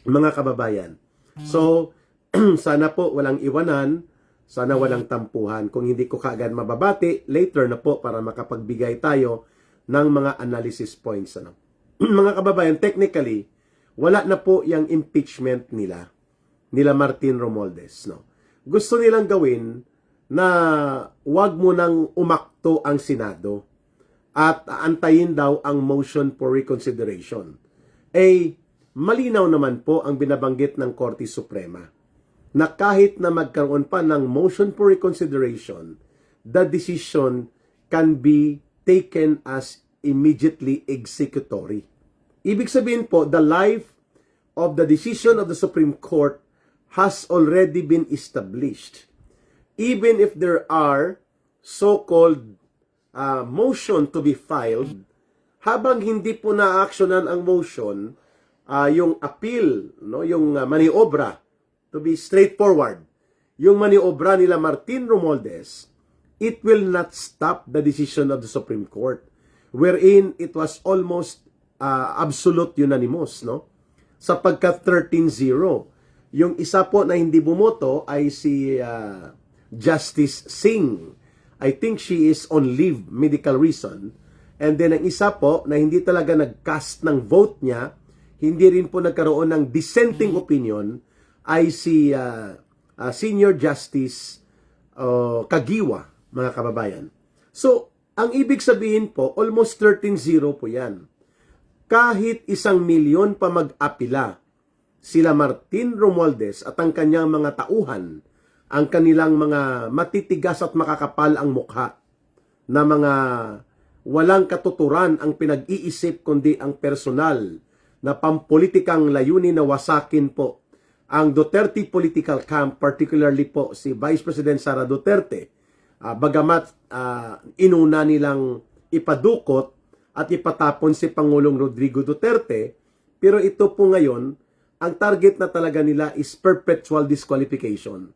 mga kababayan. So, sana po walang iwanan, sana walang tampuhan. Kung hindi ko kaagad mababati, later na po para makapagbigay tayo ng mga analysis points. Ano? Mga kababayan, technically, wala na po yung impeachment nila Martin Romualdez. No? Gusto nilang gawin na wag mo nang umakto ang Senado at antayin daw ang motion for reconsideration. Malinaw naman po ang binabanggit ng Korte Suprema na kahit na magkaroon pa ng motion for reconsideration, the decision can be taken as immediately executory. Ibig sabihin po, the life of the decision of the Supreme Court has already been established. Even if there are so-called motion to be filed, habang hindi po na-actionan ang motion, yung appeal, no, yung maniobra, to be straightforward, yung maniobra nila Martin Romualdez, it will not stop the decision of the Supreme Court, wherein it was almost absolute unanimous, no? Sapagkat 13-0. Yung isa po na hindi bumoto ay si Justice Singh. I think she is on leave, medical reason. And then ang isa po na hindi talaga nag-cast ng vote niya, hindi rin po nagkaroon ng dissenting opinion, ay si Senior Justice Kagiwa, mga kababayan. So, ang ibig sabihin po, almost 13-0 po yan. Kahit 1,000,000 pa mag-apila, sila Martin Romualdez at ang kanyang mga tauhan, ang kanilang mga matitigas at makakapal ang mukha, na mga walang katuturan ang pinag-iisip kundi ang personal na pampolitikang layunin na wasakin po ang Duterte political camp, particularly po si Vice President Sara Duterte, bagamat inuna nilang ipadukot at ipatapon si Pangulong Rodrigo Duterte, pero ito po ngayon, ang target na talaga nila is perpetual disqualification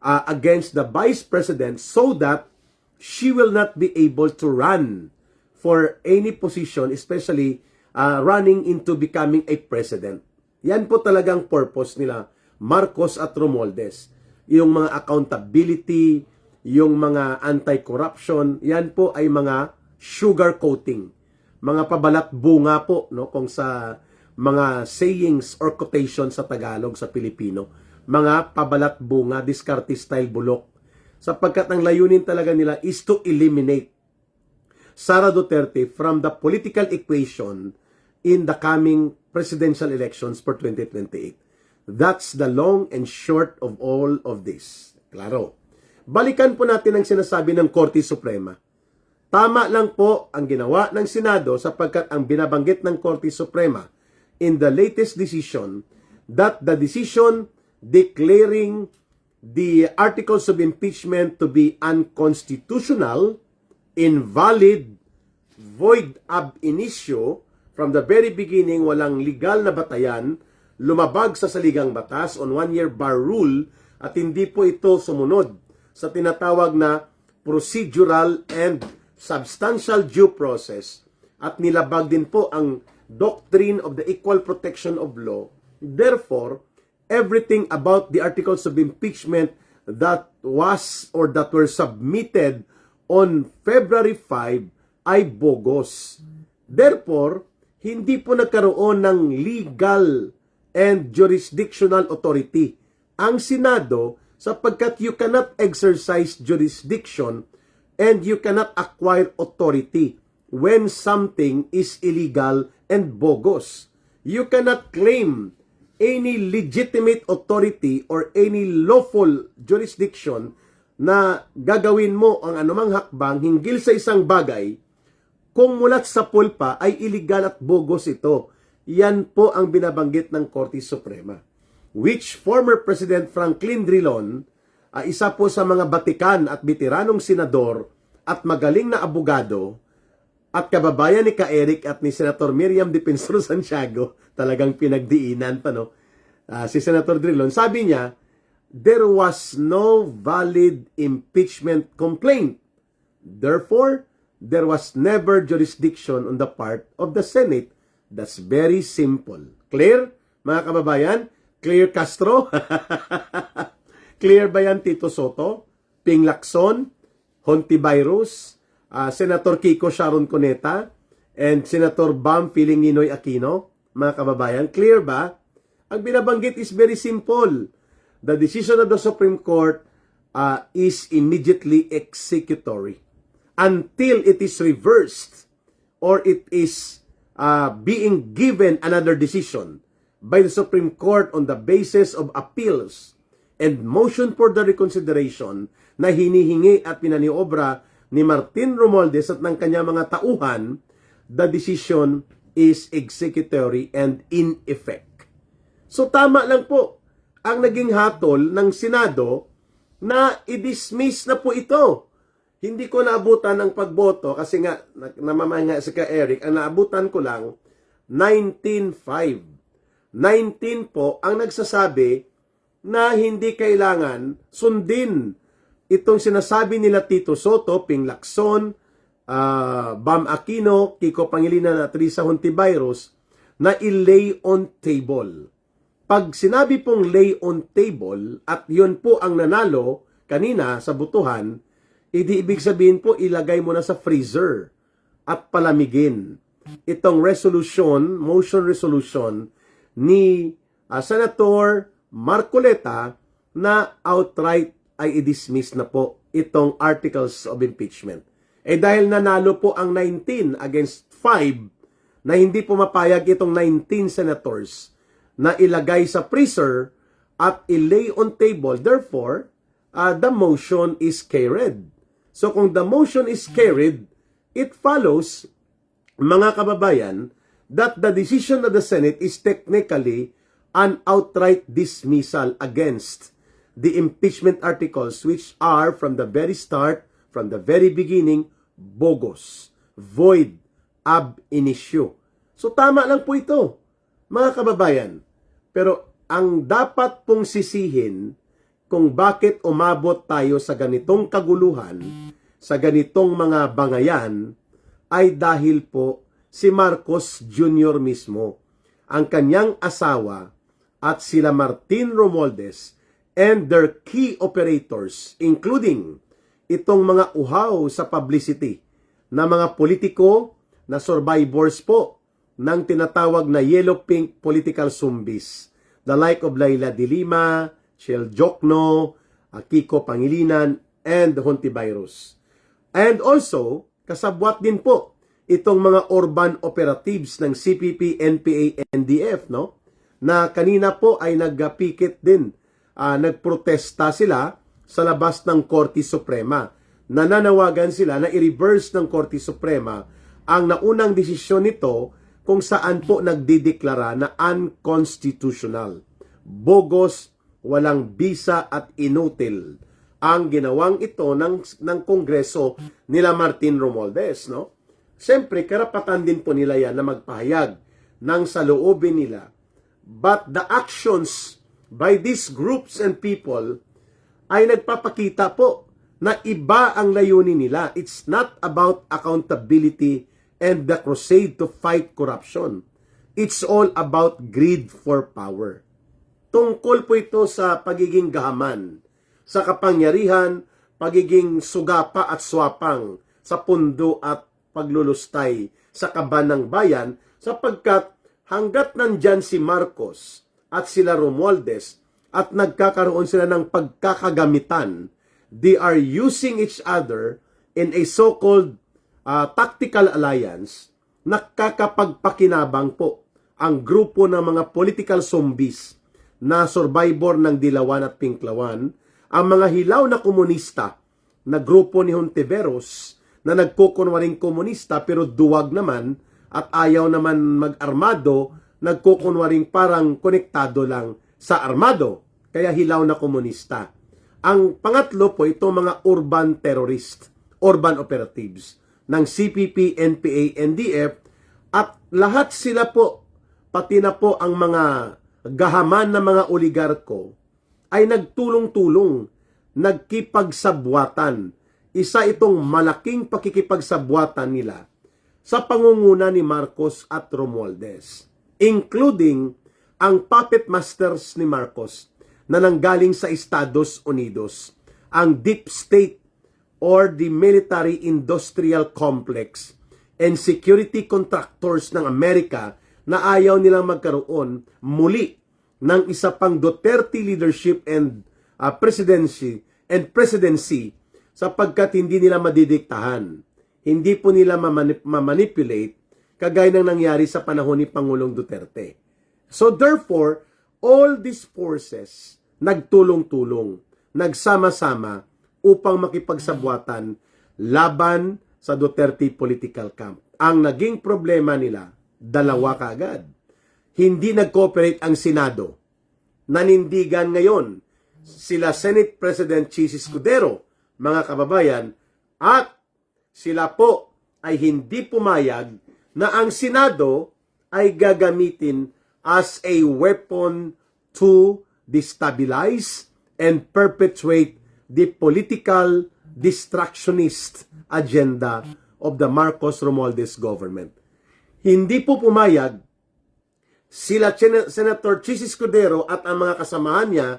against the Vice President so that she will not be able to run for any position, especially running into becoming a president. Yan po talagang purpose nila, Marcos at Romualdez. Yung mga accountability, yung mga anti-corruption, yan po ay mga sugar coating. Mga pabalat bunga po, no, kung sa mga sayings or quotation sa Tagalog, sa Pilipino. Mga pabalat bunga, diskarte style bulok. Sapagkat ang layunin talaga nila is to eliminate Sara Duterte from the political equation in the coming presidential elections for 2028. That's the long and short of all of this. Klaro. Balikan po natin ang sinasabi ng Korte Suprema. Tama lang po ang ginawa ng Senado sapagkat ang binabanggit ng Korte Suprema in the latest decision that the decision declaring the articles of impeachment to be unconstitutional, invalid, void ab initio, from the very beginning, walang legal na batayan, lumabag sa saligang batas on one-year bar rule at hindi po ito sumunod sa tinatawag na procedural and substantial due process at nilabag din po ang doctrine of the equal protection of law. Therefore, everything about the articles of impeachment that was or that were submitted on February 5 ay bogus. Therefore, hindi po nagkaroon ng legal and jurisdictional authority ang Senado sapagkat you cannot exercise jurisdiction and you cannot acquire authority when something is illegal and bogus. You cannot claim any legitimate authority or any lawful jurisdiction na gagawin mo ang anumang hakbang hinggil sa isang bagay kung mulat sa pulpa ay illegal at bogus ito. Yan po ang binabanggit ng Korte Suprema. Which former President Franklin Drilon, isa po sa mga batikan at bitiranong senador at magaling na abogado at kababayan ni Ka-Eric at ni Senator Miriam Defensor Santiago, talagang pinagdiinan pa, no? Si Senator Drilon, sabi niya, there was no valid impeachment complaint. Therefore, there was never jurisdiction on the part of the Senate. That's very simple. Clear? mga kababayan? Clear Castro? Clear ba yan, Tito Soto? Ping Lacson? Hontivirus? Senator Kiko Sharon Cuneta? And Senator Bam Piling Ninoy Aquino? Mga kababayan, clear ba? Ang binabanggit is very simple. The decision of the Supreme Court is immediately executory until it is reversed or it is being given another decision by the Supreme Court on the basis of appeals and motion for the reconsideration na hinihingi at pinaniobra ni Martin Romualdez at ng kanya mga tauhan, the decision is executory and in effect. So tama lang po ang naging hatol ng Senado na i-dismiss na po ito. Hindi ko naabutan ang pagboto kasi nga namamanga si Ka Eric, ang naabutan ko lang 19-5. 19 po ang nagsasabi na hindi kailangan sundin itong sinasabi nila Tito Soto, Ping Lacson, Bam Aquino, Kiko Pangilinan at Risa Hontivirus na i-lay on table. Pag sinabi pong lay on table at yun po ang nanalo kanina sa butuhan, ibig sabihin po ilagay mo na sa freezer at palamigin itong motion resolution ni Senator Marcoleta na outright ay i-dismiss na po itong articles of impeachment. Dahil nanalo po ang 19 against 5 na hindi pumapayag itong 19 senators na ilagay sa freezer at i-lay on table. Therefore, the motion is carried. So kung the motion is carried, it follows, mga kababayan, that the decision of the Senate is technically an outright dismissal against the impeachment articles which are from the very start, from the very beginning, bogus, void, ab initio. So tama lang po ito, mga kababayan. Pero ang dapat pong sisihin kung bakit umabot tayo sa ganitong kaguluhan, sa ganitong mga bangayan, ay dahil po si Marcos Jr. mismo, ang kanyang asawa at sila Martin Romualdez and their key operators, including itong mga uhaw sa publicity na mga politiko na survivors po ng tinatawag na yellow-pink political zombies, the like of Laila de Lima, Shell Jokno, Kiko Pangilinan, and Hontivirus. And also, kasabwat din po itong mga urban operatives ng CPP, NPA, NDF, no? Na kanina po ay nagpikit din, nagprotesta sila sa labas ng Korte Suprema. Nananawagan sila na i-reverse ng Korte Suprema ang naunang desisyon nito kung saan po nagdideklara na unconstitutional, bogus, walang bisa at inutil ang ginawang ito ng Kongreso nila Martin Romualdez, no? Siyempre, karapatan din po nila yan na magpahayag ng saloobin nila. But the actions by these groups and people ay nagpapakita po na iba ang layunin nila. It's not about accountability and the crusade to fight corruption. It's all about greed for power. Tungkol po ito sa pagiging gahaman, sa kapangyarihan, pagiging sugapa at swapang, sa pundo at paglulustay sa kaban ng bayan, sapagkat hanggat nandyan si Marcos at sila Romualdez at nagkakaroon sila ng pagkakagamitan, they are using each other in a so-called tactical alliance, nakakapagpakinabang po ang grupo ng mga political zombies na survivor ng Dilawan at Pinklawan, ang mga hilaw na komunista na grupo ni Hontiveros na nagkukunwaring komunista pero duwag naman at ayaw naman mag-armado, nagkukunwaring parang konektado lang sa armado, kaya hilaw na komunista. Ang pangatlo po, ito mga urban terrorist, urban operatives ng CPP, NPA, NDF, at lahat sila po, pati na po ang mga gahaman na mga oligarko, ay nagtulong-tulong, nagkipagsabwatan. Isa itong malaking pakikipagsabwatan nila sa pangunguna ni Marcos at Romualdez, including ang puppet masters ni Marcos na nanggaling sa Estados Unidos, ang deep state or the military-industrial complex and security contractors ng Amerika na ayaw nilang magkaroon muli ng isa pang Duterte leadership and presidency sapagkat hindi nila madidiktahan. Hindi po nila mamanipulate kagaya ng nangyari sa panahon ni Pangulong Duterte. So therefore, all these forces nagtulong-tulong, nagsama-sama upang makipagsabuatan laban sa Duterte political camp. Ang naging problema nila, dalawa kaagad. Hindi nag-cooperate ang Senado. Nanindigan ngayon sila Senate President Chis Escudero, mga kababayan, at sila po ay hindi pumayag na ang Senado ay gagamitin as a weapon to destabilize and perpetuate the political distractionist agenda of the Marcos Romualdez government. Hindi po pumayag sila Senator Chis Escudero at ang mga kasamahan niya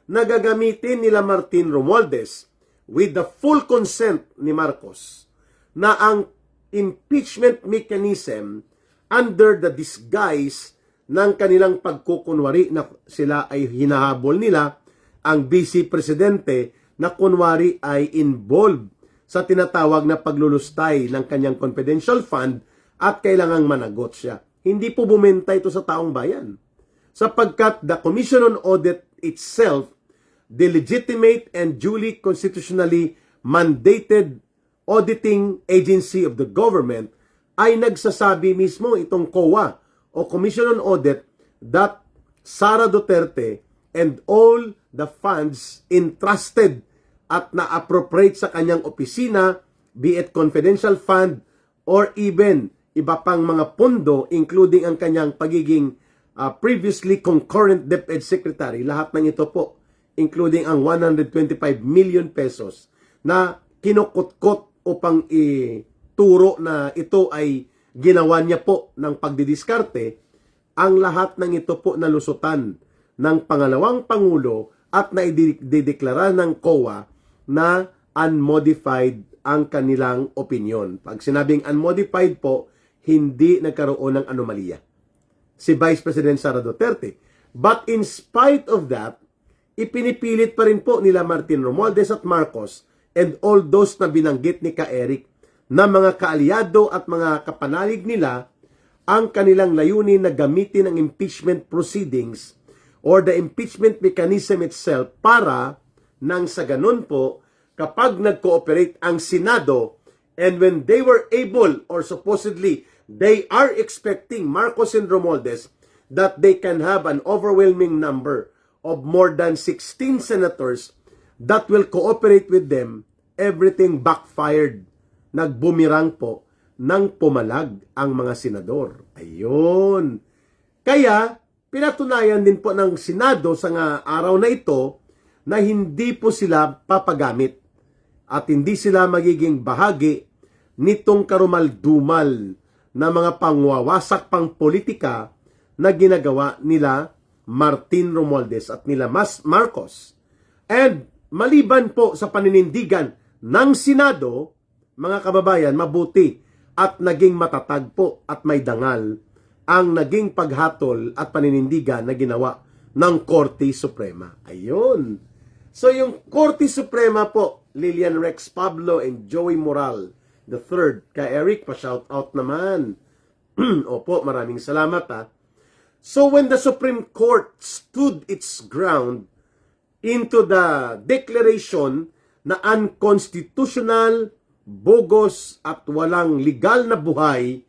na gagamitin nila Martin Romualdez with the full consent ni Marcos na ang impeachment mechanism under the disguise ng kanilang pagkukunwari na sila ay hinahabol nila ang Vice Presidente na kunwari ay involved sa tinatawag na paglulustay ng kanyang confidential fund at kailangang managot siya. Hindi po bumenta ito sa taong bayan. Sapagkat the Commission on Audit itself, the legitimate and duly constitutionally mandated auditing agency of the government, ay nagsasabi mismo itong COA o Commission on Audit that Sara Duterte and all the funds entrusted at na-appropriate sa kanyang opisina, be it confidential fund or even iba pang mga pondo, including ang kanyang pagiging previously concurrent DepEd Secretary, lahat ng ito po, including ang 125 million pesos na kinukutkot upang ituro na ito ay ginawa niya po ng pagdidiskarte, ang lahat ng ito po nalusutan ng pangalawang Pangulo at naidideklara ng COA na unmodified ang kanilang opinion. Pag sinabing unmodified po, hindi nagkaroon ng anomalya si Vice President Sara Duterte. But in spite of that, ipinipilit pa rin po nila Martin Romualdez at Marcos and all those na binanggit ni Ka-Eric na mga kaalyado at mga kapanalig nila ang kanilang layunin na gamitin ang impeachment proceedings or the impeachment mechanism itself para nang sa ganun po, kapag nag-cooperate ang Senado and when they were able or supposedly they are expecting Marcos and Romualdez that they can have an overwhelming number of more than 16 senators that will cooperate with them, everything backfired. Nagbumirang po nang pumalag ang mga senador. Ayun. Kaya, pinatunayan din po ng Senado sa araw na ito na hindi po sila papagamit at hindi sila magiging bahagi nitong karumal-dumal na mga pangwawasak pang politika na ginagawa nila Martin Romualdez at nila Marcos. And maliban po sa paninindigan ng Senado, mga kababayan, mabuti at naging matatag po at may dangal ang naging paghatol at paninindigan na ginawa ng Korte Suprema. Ayun. So yung Korte Suprema po, Lilian Rex Pablo and Joey Moral the third. Kay Eric, pa-shout out naman. Opo, maraming salamat ha. So when the Supreme Court stood its ground into the declaration na unconstitutional, bogus at walang legal na buhay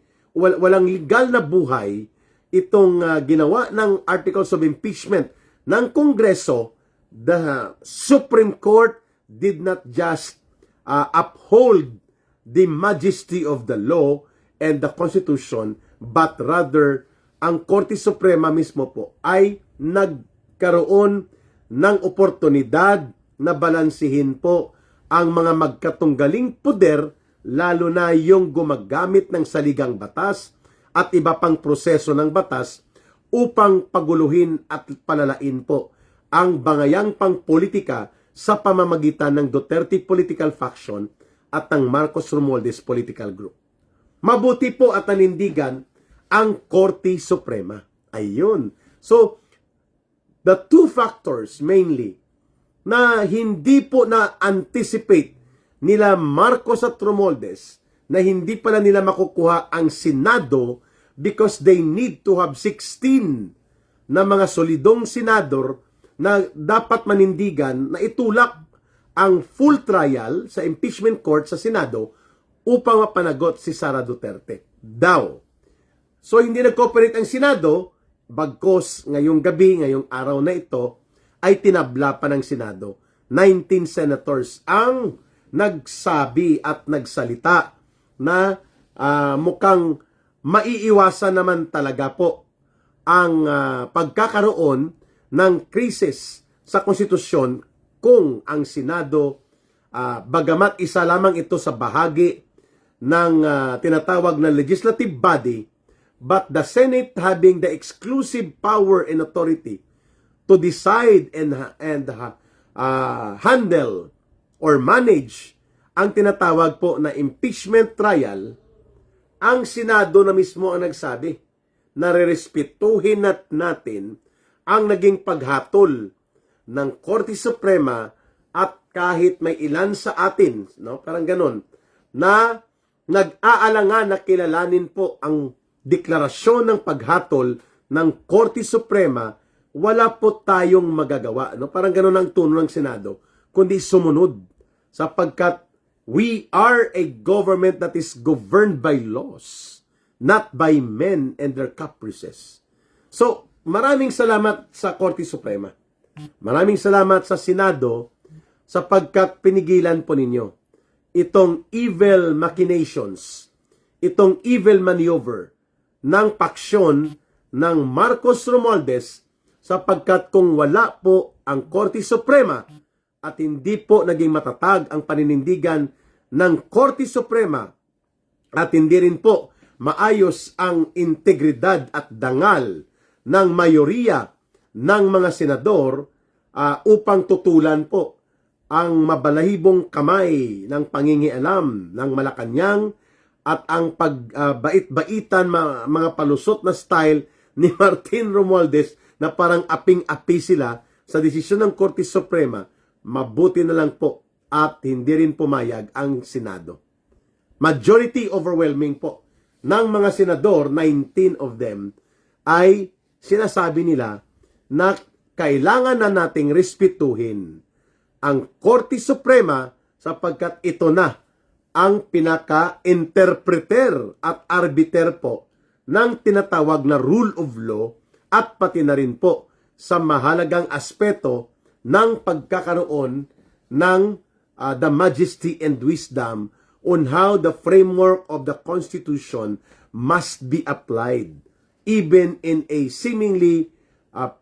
itong ginawa ng Articles of Impeachment ng Kongreso, the Supreme Court did not just uphold the majesty of the law and the Constitution, but rather ang Korte Suprema mismo po ay nagkaroon ng oportunidad na balansihin po ang mga magkatunggaling puder, lalo na yung gumagamit ng saligang batas at iba pang proseso ng batas upang paguluhin at palalain po ang bangayang pangpolitika sa pamamagitan ng Duterte political faction at ng Marcos Romualdez political group. Mabuti po at nanindigan ang Korte Suprema. Ayun. So, the two factors mainly na hindi po na-anticipate nila Marcos at Romualdez na hindi pala nila makukuha ang Senado because they need to have 16 na mga solidong senador na dapat manindigan na itulak ang full trial sa impeachment court sa Senado upang mapanagot si Sara Duterte. Daw. So hindi nag-cooperate ang Senado, bagkos ngayong gabi, ngayong araw na ito, ay tinabla pa ng Senado. 19 senators ang nagsabi at nagsalita na mukhang maiiwasan naman talaga po ang pagkakaroon ng krisis sa konstitusyon kung ang Senado, bagamat isa lamang ito sa bahagi ng tinatawag na legislative body, but the Senate having the exclusive power and authority to decide and handle or manage ang tinatawag po na impeachment trial, ang Senado na mismo ang nagsabi na rerespetuhin natin ang naging paghatol ng Korte Suprema at kahit may ilan sa atin, no, parang ganun, na nag-aalangan na kilalanin po ang deklarasyon ng paghatol ng Korte Suprema, wala po tayong magagawa. No? Parang ganun ang tono ng Senado, kundi sumunod. Sapagkat we are a government that is governed by laws, not by men and their caprices. So, maraming salamat sa Korte Suprema. Maraming salamat sa Senado sapagkat pinigilan po ninyo itong evil machinations, itong evil maneuver ng paksyon ng Marcos Romualdez sapagkat kung wala po ang Korte Suprema at hindi po naging matatag ang paninindigan ng Korte Suprema at hindi rin po maayos ang integridad at dangal ng mayoriya ng mga senador upang tutulan po ang mabalahibong kamay ng pangingialam ng Malacanang at ang pagbait-baitan mga palusot na style ni Martin Romualdez na parang aping-api sila sa desisyon ng Korte Suprema, mabuti na lang po at hindi rin pumayag ang Senado. Majority overwhelming po ng mga senador, 19 of them, ay sinasabi nila na kailangan na nating respetuhin ang Korte Suprema sapagkat ito na ang pinaka-interpreter at arbiter po ng tinatawag na rule of law at pati na rin po sa mahalagang aspeto ng pagkakaroon ng the majesty and wisdom on how the framework of the Constitution must be applied even in a seemingly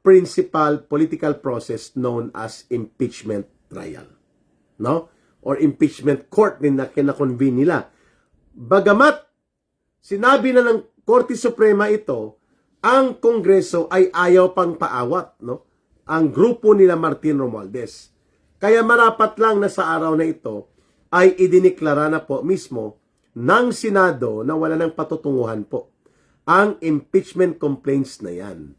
principal political process known as impeachment trial, no? Or impeachment court din na kinakonvene nila. Bagamat sinabi na ng Korte Suprema ito, ang Kongreso ay ayaw pang paawat, no? Ang grupo nila Martin Romualdez. Kaya marapat lang na sa araw na ito ay idiniklara na po mismo ng Senado na wala ng patutunguhan po ang impeachment complaints na yan.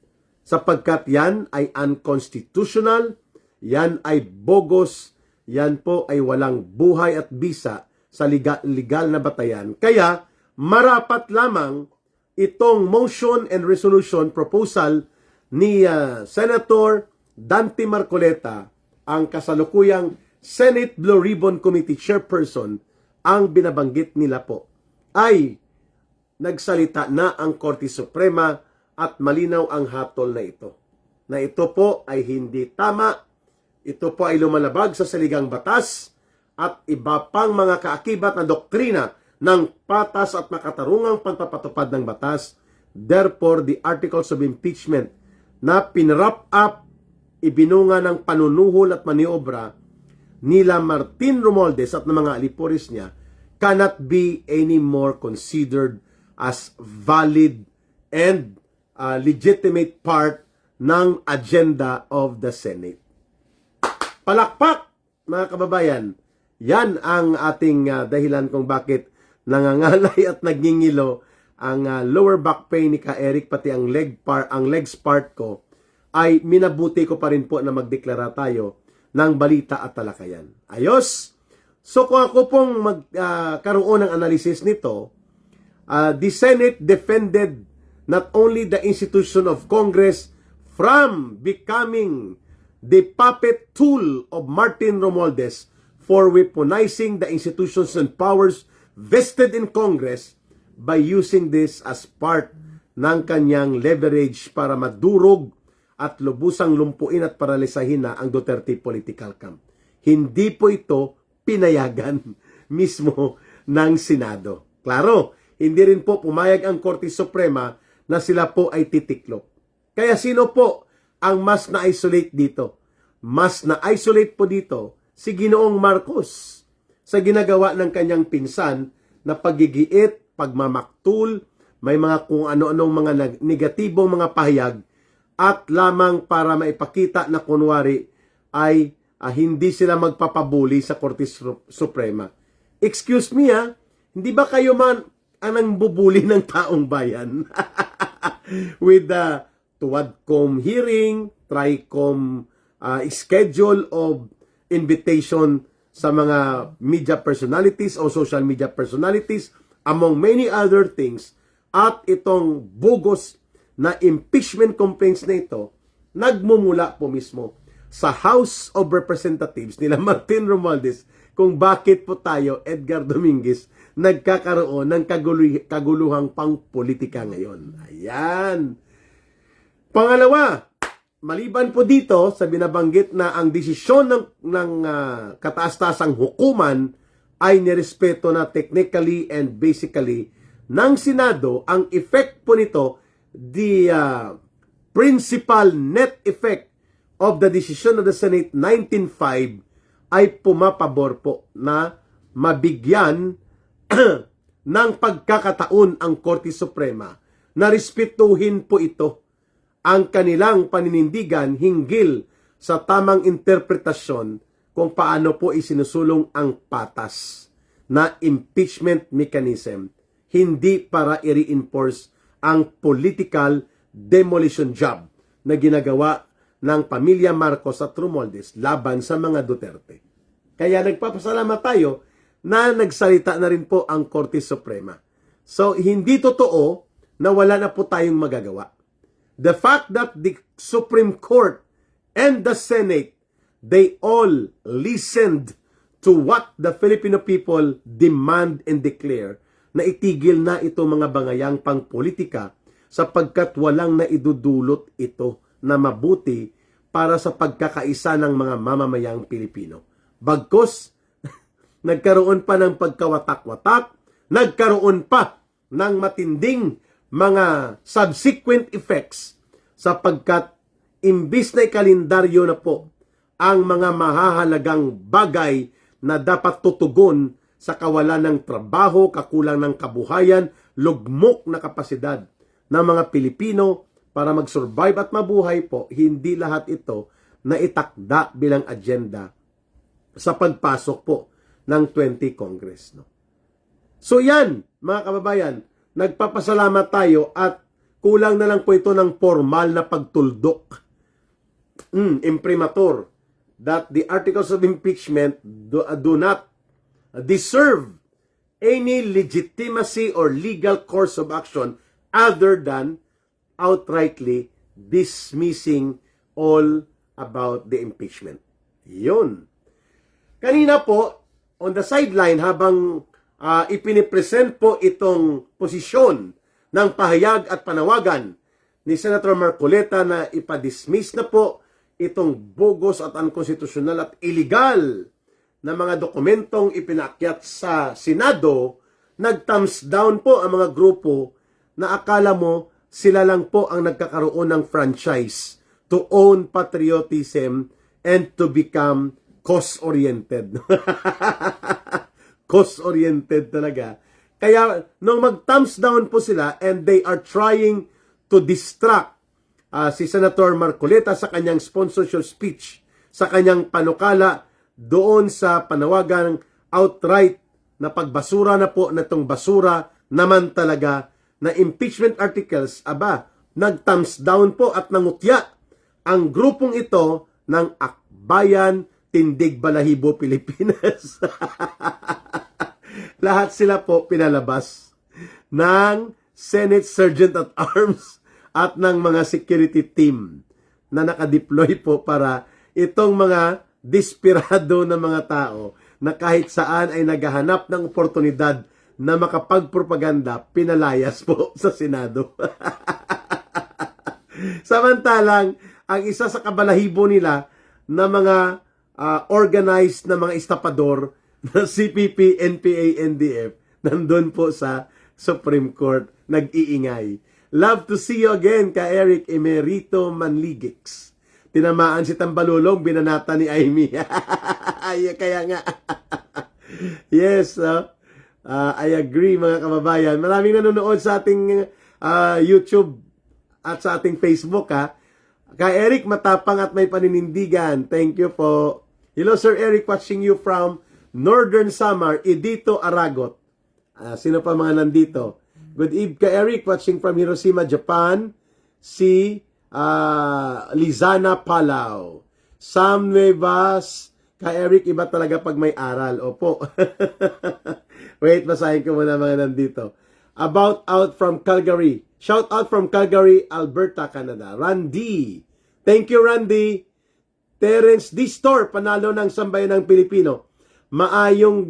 Sapagkat yan ay unconstitutional, yan ay bogus, yan po ay walang buhay at bisa sa legal na batayan. Kaya marapat lamang itong motion and resolution proposal ni Senator Dante Marcoleta, ang kasalukuyang Senate Blue Ribbon Committee Chairperson, ang binabanggit nila po ay nagsalita na ang Korte Suprema at malinaw ang hatol na ito. Na ito po ay hindi tama, ito po ay lumalabag sa saligang batas at iba pang mga kaakibat na doktrina ng patas at makatarungang pagpapatupad ng batas. Therefore, the articles of impeachment na pinrap up, ibinunga ng panunuhol at maniobra nila Martin Romualdez at ng mga alipuris niya cannot be any more considered as valid and legitimate part ng agenda of the Senate. Palakpak, mga kababayan. Yan ang ating dahilan kung bakit nangangalay at nagngingilo ang lower back pain ni Ka Eric, pati ang legs part ko, ay minabuti ko pa rin po na magdeklara tayo ng balita at talakayan. Ayos! So kung ako pong magkaroon ng analysis nito, the Senate defended not only the institution of Congress from becoming the puppet tool of Martin Romualdez for weaponizing the institutions and powers vested in Congress by using this as part ng kanyang leverage para madurog at lubusang lumpuin at paralisahin na ang Duterte political camp. Hindi po ito pinayagan mismo ng Senado. Klaro, hindi rin po pumayag ang Korte Suprema na sila po ay titiklop. Kaya sino po ang mas na-isolate dito? Mas na-isolate po dito si Ginoong Marcos sa ginagawa ng kanyang pinsan na paggigiit, pagmamaktul, may mga kung ano-anong mga negatibong mga pahayag at lamang para maipakita na kunwari ay hindi sila magpapabuli sa Korte Suprema. Excuse me hindi ba kayo man anang bubuli ng taong bayan? With the TUWADCOM hearing, TRICOM schedule of invitation sa mga media personalities o social media personalities, among many other things, at itong bogus na impeachment complaints na ito, nagmumula po mismo sa House of Representatives nila Martin Romualdez kung bakit po tayo, Edgar Dominguez, nagkakaroon ng kaguluhang pang-politika ngayon. Ayan. Pangalawa, maliban po dito sa binabanggit na ang desisyon ng kataas-tasang hukuman ay nirespeto na technically and basically ng Senado, ang effect po nito, the principal net effect of the decision of the Senate 19-5 ay pumapabor po na mabigyan ng pagkakataon ang Korte Suprema na respetuhin po ito ang kanilang paninindigan hinggil sa tamang interpretasyon kung paano po isinusulong ang patas na impeachment mechanism, hindi para i-reinforce ang political demolition job na ginagawa ng pamilya Marcos at Romualdez laban sa mga Duterte. Kaya nagpapasalamat tayo na nagsalita na rin po ang Korte Suprema. So, hindi totoo na wala na po tayong magagawa. The fact that the Supreme Court and the Senate, they all listened to what the Filipino people demand and declare na itigil na ito mga bangayang pangpolitika sapagkat walang naidudulot ito na mabuti para sa pagkakaisa ng mga mamamayang Pilipino. Bagkus, nagkaroon pa ng pagkawatak-watak, nagkaroon pa ng matinding mga subsequent effects sapagkat imbis na kalendaryo na po ang mga mahahalagang bagay na dapat tutugon sa kawalan ng trabaho, kakulang ng kabuhayan, lugmok na kapasidad ng mga Pilipino para mag-survive at mabuhay po, hindi lahat ito na itakda bilang agenda sa pagpasok po ng 20 Congress. No? So yan, mga kababayan, nagpapasalamat tayo at kulang na lang po ito ng formal na pagtuldok, imprimatur, that the articles of impeachment do not deserve any legitimacy or legal course of action other than outrightly dismissing all about the impeachment. Yun. Kanina po, on the sideline, habang ipinipresent po itong posisyon ng pahayag at panawagan ni Senator Marcoleta na ipadismiss na po itong bogus at unconstitutional at illegal na mga dokumentong ipinakyat sa Senado, nag-thumbs down po ang mga grupo na akala mo sila lang po ang nagkakaroon ng franchise to own patriotism and to become cause-oriented. Cause-oriented talaga. Kaya, nung mag-thumbs down po sila and they are trying to distract si Senator Marcoleta sa kanyang sponsorship speech, sa kanyang panukala doon sa panawagang outright na pagbasura na po na itong basura naman talaga na impeachment articles, nag-thumbs down po at nangutya ang grupong ito ng Akbayan Tindig Balahibo Pilipinas. Lahat sila po pinalabas ng Senate Sergeant at Arms at ng mga security team na nakadeploy po para itong mga desperado na mga tao na kahit saan ay naghahanap ng oportunidad na makapagpropaganda, pinalayas po sa Senado. Samantalang, ang isa sa kabalahibo nila na mga organized na mga estapador na CPP, NPA, NDF, nandun po sa Supreme Court, nag-iingay. Love to see you again, ka Eric Emerito Manligix. Tinamaan si Tambalulong, binanata ni Amy. Kaya nga. Yes, I agree mga kababayan. Maraming nanonood sa ating YouTube at sa ating Facebook ha. Ka Eric, matapang at may paninindigan. Thank you po. Hello Sir Eric, watching you from Northern Samar, Edito, Aragot. Sino pa mga nandito? Good evening ka Eric, watching from Hiroshima, Japan. Si Lizana Palau. Sam Nuevas, ka Eric, iba talaga pag may aral. Opo. Wait, basahin ko muna mga nandito. About out from Calgary. Shout out from Calgary, Alberta, Canada. Randy. Thank you, Randy. Terence Distor, panalo ng sambayan ng Pilipino. Maayong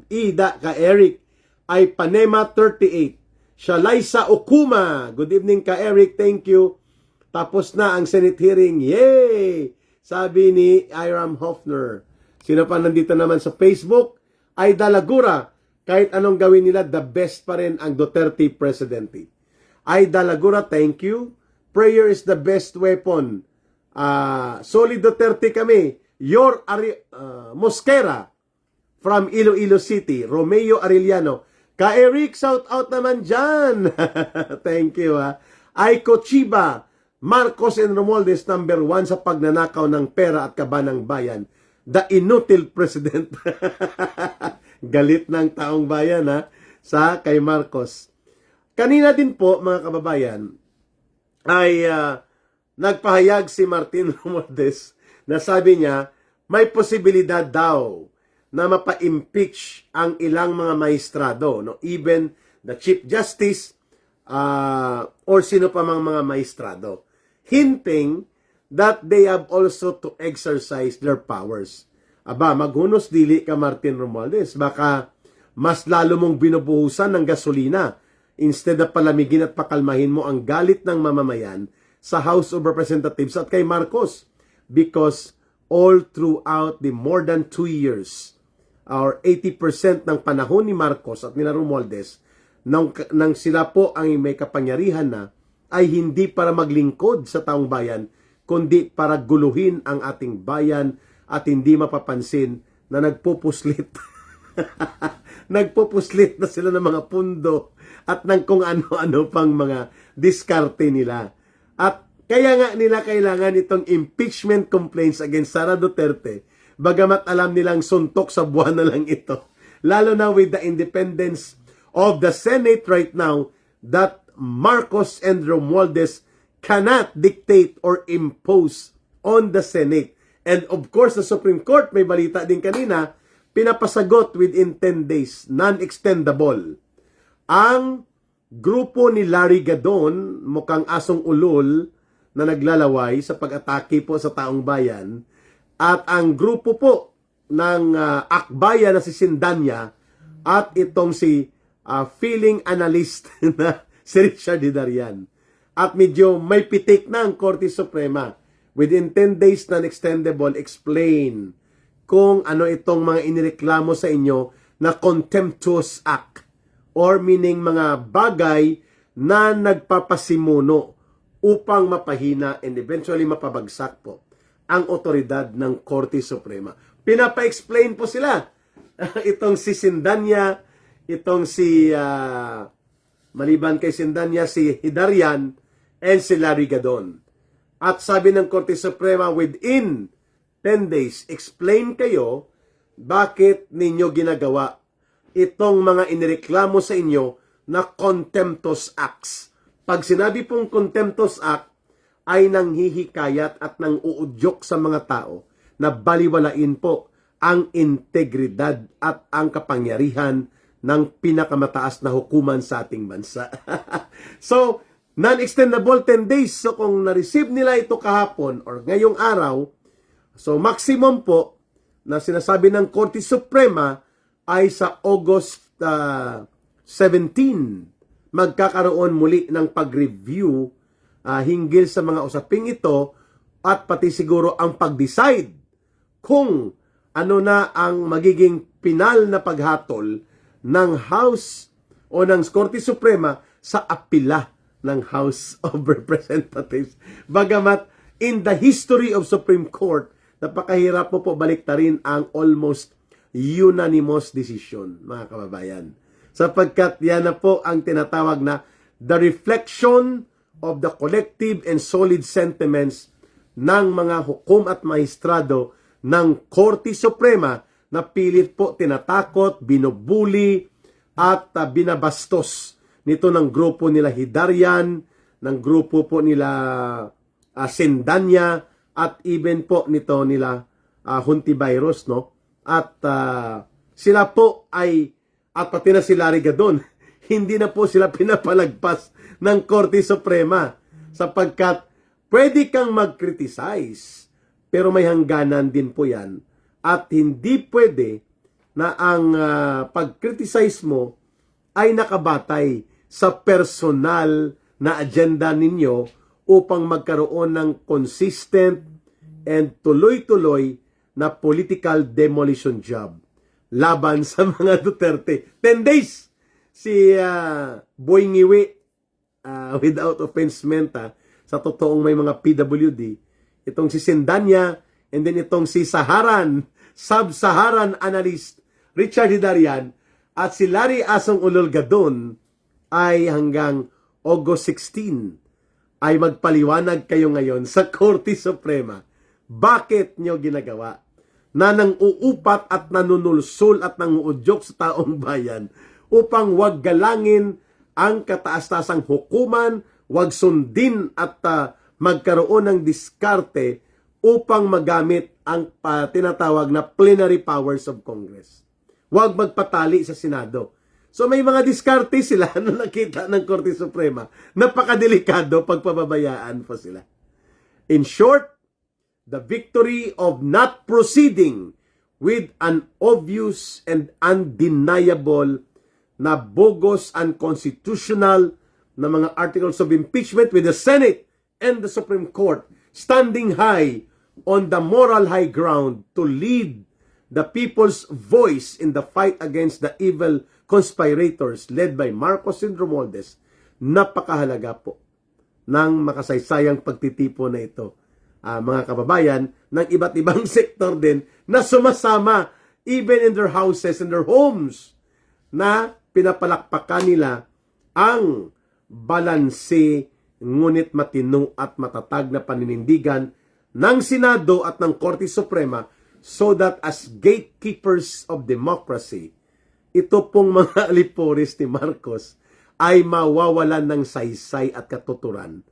Ida, ka Eric, ay Panema 38. Shalaisa Okuma. Good evening, ka Eric. Thank you. Tapos na ang Senate hearing. Yay! Sabi ni Iram Hoffner. Sino pa nandito naman sa Facebook? Ay Dalagura. Kahit anong gawin nila, the best pa rin ang Duterte presidency. Ay Dalagura, thank you. Prayer is the best weapon. Solid Duterte kami. Mosquera from Iloilo City. Romeo Arellano. Ka Eric, shout out naman dyan. Thank you ha. Ay Kochiba. Marcos and Romualdez number 1 sa pagnanakaw ng pera at kaba ng bayan. The inutil president. Galit ng taong bayan ha, sa kay Marcos. Kanina din po mga kababayan ay nagpahayag si Martin Romualdez na sabi niya may posibilidad daw na mapa-impeach ang ilang mga maestrado, no? Even the Chief Justice or sino pa mang mga maestrado, hinting that they have also to exercise their powers. Maghunos dili ka Martin Romualdez, baka mas lalo mong binubuhusan ng gasolina instead na palamigin at pakalmahin mo ang galit ng mamamayan sa House of Representatives at kay Marcos. Because all throughout the more than 2 years, or 80% ng panahon ni Marcos at nila Romualdez, nang sila po ang may kapangyarihan na, ay hindi para maglingkod sa taong bayan, kundi para guluhin ang ating bayan at hindi mapapansin na nagpupuslit. Nagpupuslit na sila ng mga pundo at ng kung ano-ano pang mga diskarte nila. At kaya nga nila kailangan itong impeachment complaints against Sara Duterte, bagamat alam nilang suntok sa buwan na lang ito. Lalo na with the independence of the Senate right now, that Marcos and Romualdez cannot dictate or impose on the Senate. And of course, the Supreme Court, may balita din kanina, pinapasagot within 10 days, non-extendable. Ang grupo ni Larry Gadon, mukhang asong ulol na naglalaway sa pag-atake po sa taong bayan, at ang grupo po ng Akbayan na si Sindanya at itong si feeling analyst na si Richard Didarian. At medyo may pitik na ang Korte Suprema. Within 10 days non-extendable, explain kung ano itong mga inireklamo sa inyo na contemptuous act or meaning mga bagay na nagpapasimuno upang mapahina and eventually mapabagsak po ang otoridad ng Korte Suprema. Pinapa-explain po sila. Itong si Sindanya, itong si maliban kay Sindanya, si Hidarian and si Larry Gadon. At sabi ng Korte Suprema, within 10 days, explain kayo bakit ninyo ginagawa itong mga inireklamo sa inyo na contemptuous acts. Pag sinabi pong contemptuous act, ay nanghihikayat at nang uudyok sa mga tao na baliwalain po ang integridad at ang kapangyarihan ng pinakamataas na hukuman sa ating bansa. So, non-extendable 10 days. So, kung na-receive nila ito kahapon or ngayong araw, so maximum po na sinasabi ng Korte Suprema ay sa August 17 magkakaroon muli ng pag-review hinggil sa mga usaping ito at pati siguro ang pag-decide kung ano na ang magiging pinal na paghatol ng House o ng Korte Suprema sa apila ng House of Representatives. Bagamat in the history of Supreme Court, napakahirap po baliktarin ang almost unanimous decision, mga kababayan. Sapagkat yan na po ang tinatawag na the reflection of the collective and solid sentiments ng mga hukom at maestrado ng Korte Suprema na pilit po tinatakot, binubuli at binabastos nito ng grupo nila Hidarian, ng grupo po nila Sendanya, at even po nito nila Hontiveros, no? At sila po ay, at pati na si Larry Gadon, hindi na po sila pinapalagpas ng Korte Suprema sapagkat pwede kang mag-criticize pero may hangganan din po yan at hindi pwede na ang pag-criticize mo ay nakabatay sa personal na agenda ninyo upang magkaroon ng consistent and tuloy-tuloy na political demolition job laban sa mga Duterte. 10 days! Si Boy Ngiwi, without offense meant, sa totoong may mga PWD, itong si Sendanya, and then itong si Sub-Saharan analyst Richard Hidarian, at si Larry Asong Ulol Gadon ay hanggang August 16 ay magpaliwanag kayo ngayon sa Korte Suprema. Bakit nyo ginagawa na nang uupat at nanunulsul at nanguudyok sa taong bayan upang wag galangin ang kataas-tasang hukuman, wag sundin at magkaroon ng diskarte upang magamit ang tinatawag na plenary powers of Congress. Wag magpatali sa Senado. So may mga diskarte sila na nakita ng Korte Suprema. Napakadelikado pagpababayaan pa sila. In short, the victory of not proceeding with an obvious and undeniable na bogus and constitutional na mga articles of impeachment with the Senate and the Supreme Court standing high on the moral high ground to lead the people's voice in the fight against the evil conspirators led by Marcos and Romualdez. Napakahalaga po ng makasaysayang pagtitipo na ito, mga kababayan, ng iba't ibang sektor din na sumasama even in their houses and their homes na pinapalakpakan nila ang balanse ngunit matino at matatag na paninindigan ng Senado at ng Korte Suprema so that as gatekeepers of democracy, ito pong mga alipores ni Marcos ay mawawalan ng saysay at katuturan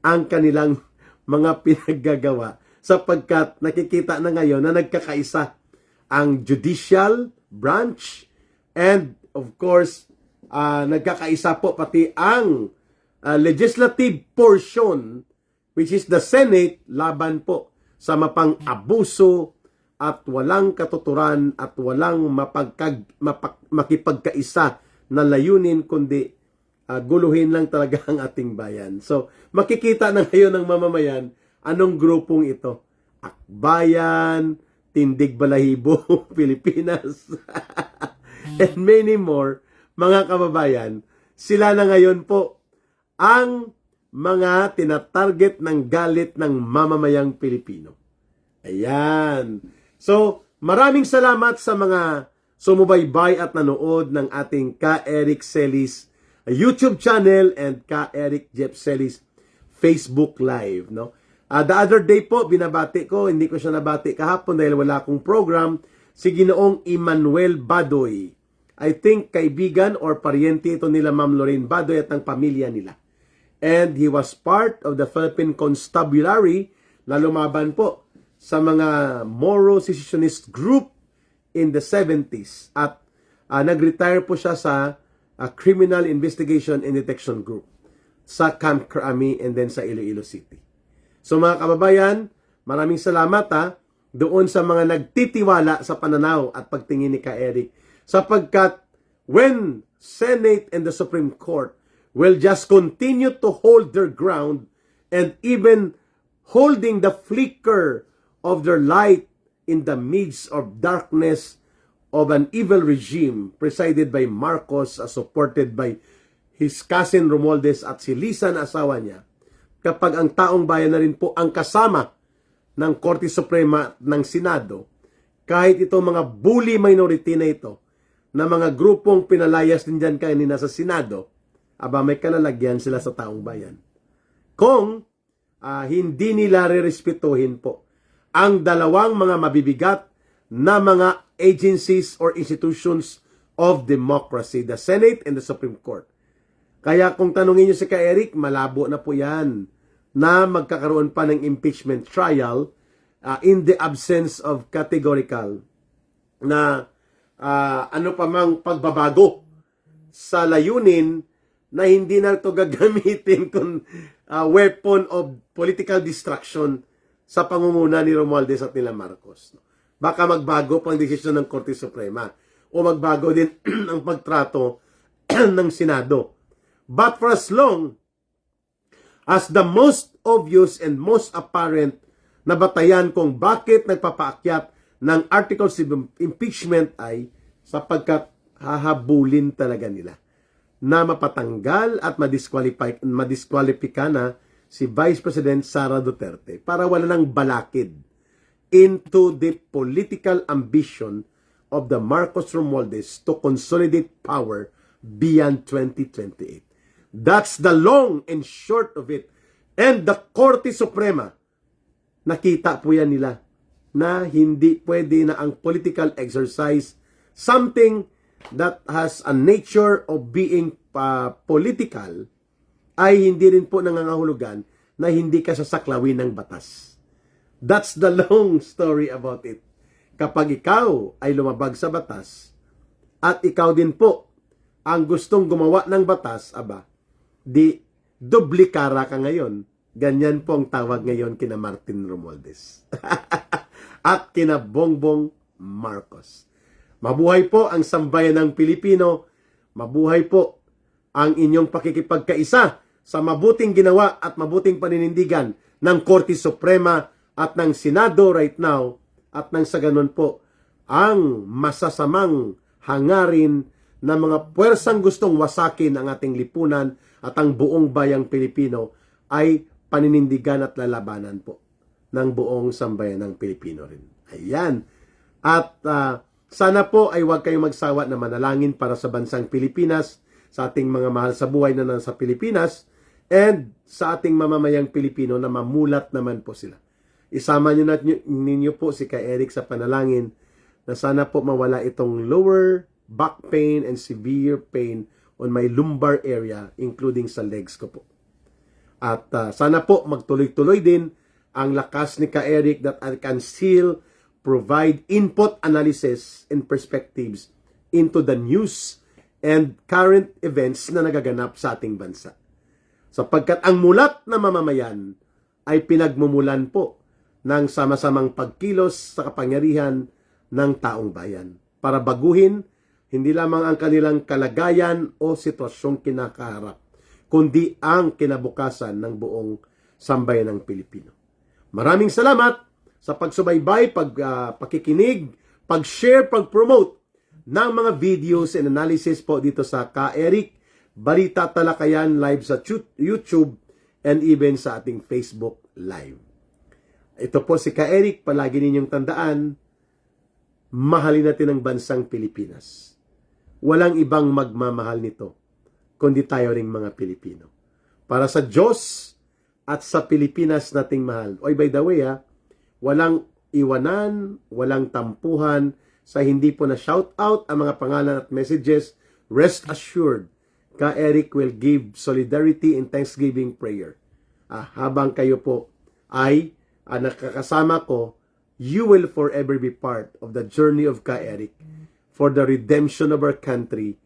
ang kanilang mga pinaggagawa sapagkat nakikita na ngayon na nagkakaisa ang judicial branch and of course nagkakaisa po pati ang legislative portion which is the Senate laban po sa mapang-abuso at walang katuturan at walang makipagkaisa na layunin kundi guluhin lang talaga ang ating bayan. So, makikita na ngayon ng mamamayan anong grupong ito. Akbayan, Tindig Balahibo, Pilipinas, and many more, mga kababayan. Sila na ngayon po ang mga tinatarget ng galit ng mamamayang Pilipino. Ayan. So, maraming salamat sa mga sumubaybay at nanood ng ating Ka Eric Celis YouTube channel and Ka Eric Jepselis Facebook Live, no? The other day po, binabati ko, hindi ko siya nabati kahapon dahil wala akong program, si Ginoong Emmanuel Badoy. I think kaibigan or paryente ito nila Ma'am Lorraine Badoy at ng pamilya nila. And he was part of the Philippine Constabulary na lumaban po sa mga Moro secessionist group in the 70s. At nag-retire po siya sa Criminal Investigation and Detection Group sa Camp Crame and then sa Iloilo City. So mga kababayan, maraming salamat doon sa mga nagtitiwala sa pananaw at pagtingin ni Ka Eric. Sapagkat when Senate and the Supreme Court will just continue to hold their ground and even holding the flicker of their light in the midst of darkness of an evil regime presided by Marcos, supported by his cousin Romualdez at si Lisa na asawa niya, kapag ang taong bayan na rin po ang kasama ng Korte Suprema ng Senado, kahit itong mga bully minority na ito, na mga grupong pinalayas din dyan kanina sa Senado, may kalalagyan sila sa taong bayan. Kung hindi nila rerespetuhin po ang dalawang mga mabibigat na mga agencies or institutions of democracy, the Senate and the Supreme Court. Kaya kung tanungin nyo si Ka Eric, malabo na po yan na magkakaroon pa ng impeachment trial in the absence of categorical na ano pa mang pagbabago sa layunin na hindi na ito gagamitin kung weapon of political distraction sa pangunguna ni Romualdez at nila Marcos. Baka magbago pang desisyon ng Korte Suprema o magbago din ang pagtrato ng Senado. But for as long as the most obvious and most apparent na batayan kung bakit nagpapaakyat ng articles of impeachment ay sapagkat hahabulin talaga nila na mapatanggal at madisqualify na si Vice President Sara Duterte para wala nang balakid into the political ambition of the Marcos Romualdez to consolidate power beyond 2028. That's the long and short of it. And the Korte Suprema, nakita po yan nila na hindi pwede na ang political exercise, something that has a nature of being political, ay hindi rin po nangangahulugan na hindi ka sasaklawin ng batas. That's the long story about it. Kapag ikaw ay lumabag sa batas, at ikaw din po ang gustong gumawa ng batas, di dublikara ka ngayon. Ganyan po ang tawag ngayon kina Martin Romualdez at kina Bongbong Marcos. Mabuhay po ang sambayan ng Pilipino. Mabuhay po ang inyong pakikipagkaisa sa mabuting ginawa at mabuting paninindigan ng Korte Suprema at ng Senado right now, at nang sa ganun po ang masasamang hangarin ng mga puwersang gustong wasakin ang ating lipunan at ang buong bayang Pilipino ay paninindigan at lalabanan po ng buong sambayan ng Pilipino rin. Ayan. At sana po ay huwag kayong magsawa na manalangin para sa bansang Pilipinas, sa ating mga mahal sa buhay na nasa Pilipinas, and sa ating mamamayang Pilipino na mamulat naman po sila. Isama ninyo po si Ka Eric sa panalangin na sana po mawala itong lower back pain and severe pain on my lumbar area, including sa legs ko po. At sana po magtuloy-tuloy din ang lakas ni Ka Eric that I can still provide input, analysis, and perspectives into the news and current events na nagaganap sa ating bansa. Sapagkat ang mulat na mamamayan ay pinagmumulan po ng sama-samang pagkilos sa kapangyarihan ng taong bayan para baguhin hindi lamang ang kanilang kalagayan o sitwasyong kinakaharap, kundi ang kinabukasan ng buong sambayan ng Pilipino. Maraming salamat sa pagsubaybay, pakikinig, pag-share, pag-promote ng mga videos and analysis po dito sa Ka Eric Balita Talakayan live sa YouTube and even sa ating Facebook live. Ito po si Ka Eric, palagi ninyong tandaan, mahalin natin ang bansang Pilipinas. Walang ibang magmamahal nito kundi tayo ring mga Pilipino. Para sa Diyos at sa Pilipinas nating mahal. Oy, by the way, walang iwanan, walang tampuhan, sa hindi po na shout out ang mga pangalan at messages. Rest assured, Ka Eric will give solidarity and thanksgiving prayer. Habang kayo po ay nakakasama ko, you will forever be part of the journey of Ka Eric for the redemption of our country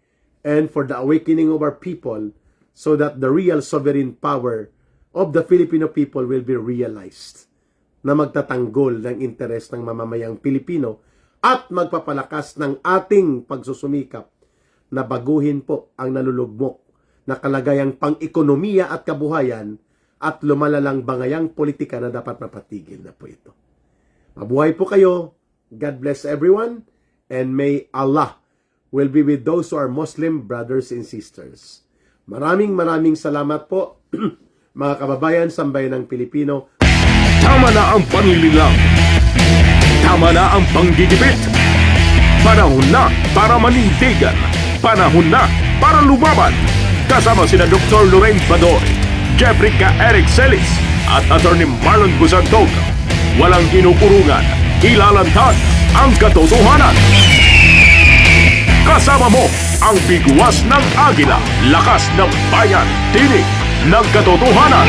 and for the awakening of our people so that the real sovereign power of the Filipino people will be realized na magtatanggol ng interes ng mamamayang Pilipino at magpapalakas ng ating pagsusumikap na baguhin po ang nalulugmok na kalagayang pang-ekonomiya at kabuhayan at lumalalang bangayang politika na dapat mapatigil na po ito. Mabuhay po kayo. God bless everyone. And may Allah will be with those who are Muslim brothers and sisters. Maraming salamat po mga kababayan sa bayan ng Pilipino. Tama na ang panlililang. Tama na ang panggigipit. Panahon na para manindigan. Panahon na para lumaban. Kasama sina Dr. Lorraine Badoy, Jeffrey Ka Eric Celis at Attorney Marlon Busantog. Walang inukurungan, ilalantad ang katotohanan. Kasama mo ang bigwas ng agila, lakas ng bayan, tinig ng katotohanan.